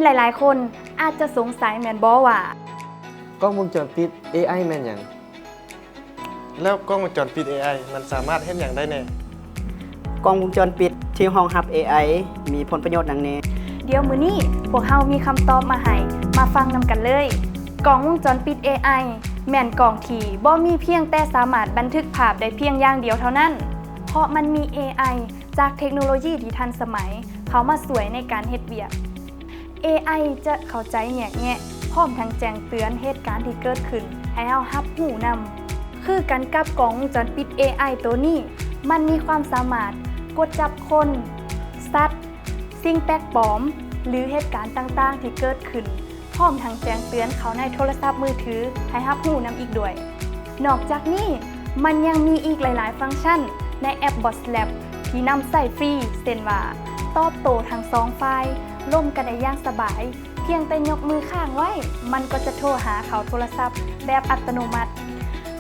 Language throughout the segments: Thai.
หลายๆคนอาจจะสงสัยแม่นบ่ว่าก ล้องวงจรปิด AI แม่นหยังแล้วกล้องวงจรปิด AI มันสามารถเฮ็ดหยังได้แน่กล้องวงจรปิดที่ห้องรับ AI มีผลประโยชน์ดังนี้เดี๋ยวมื้อนี้พวกเฮามีคำตอบมาให้มาฟังนำกันเลยกล้องวงจรปิด AI แม่นกล้องที่บ่มีเพียงแต่สามารถบันทึกภาพได้เพียงอย่างเดียวเท่านั้นเพราะมันมี AI จากเทคโนโลยีที่ทันสมัยเขามาสวยในการเฮ็ดเวียก AI จะเข้าใจแยกแยะพร้อมทั้งแจ้งเตือนเหตุการณ์ที่เกิดขึ้นให้เฮารับรู้นำคือกันกับกล้องวงจรปิด AI ตัวนี้มันมีความสามารถกดจับคนสัตว์สิ่งแปลกปลอมหรือเหตุการณ์ต่างๆที่เกิดขึ้นพร้อมทั้งแจ้งเตือนเขาในโทรศัพท์มือถือให้รับรู้นำอีกด้วยนอกจากนี้มันยังมีอีกหลายๆฟังก์ชันในแอป Boss Lab ที่นำใส่ฟรีเช่นว่าตอบโต้ทั้ง2ฝ่ายร่วมกันได้อย่างสบายเพียงแต่ยกมือข้างไว้มันก็จะโทรหาเขาโทรศัพท์แบบอัตโนมัติ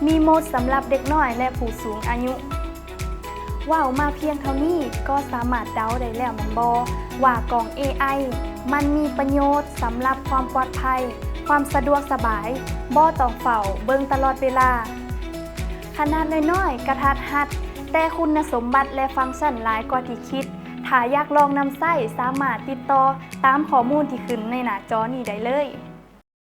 มีโหมดสำหรับเด็กน้อยและผู้สูงอายุว้าวมาเพียงเท่านี้ก็สามารถเดาได้แล้วแม่นบ่ว่ากล่อง AI มันมีประโยชน์สำหรับความปลอดภัยความสะดวกสบายบ่ต้องเฝ้าเบิ่งตลอดเวลาขนาดน้อยๆกระทัดรัดแต่คุณสมบัติและฟังก์ชันหลายกว่าที่คิดถ้าอยากลองนำใช้สามารถติดต่อตามข้อมูลที่ขึ้นในหน้าจอนี้ได้เลย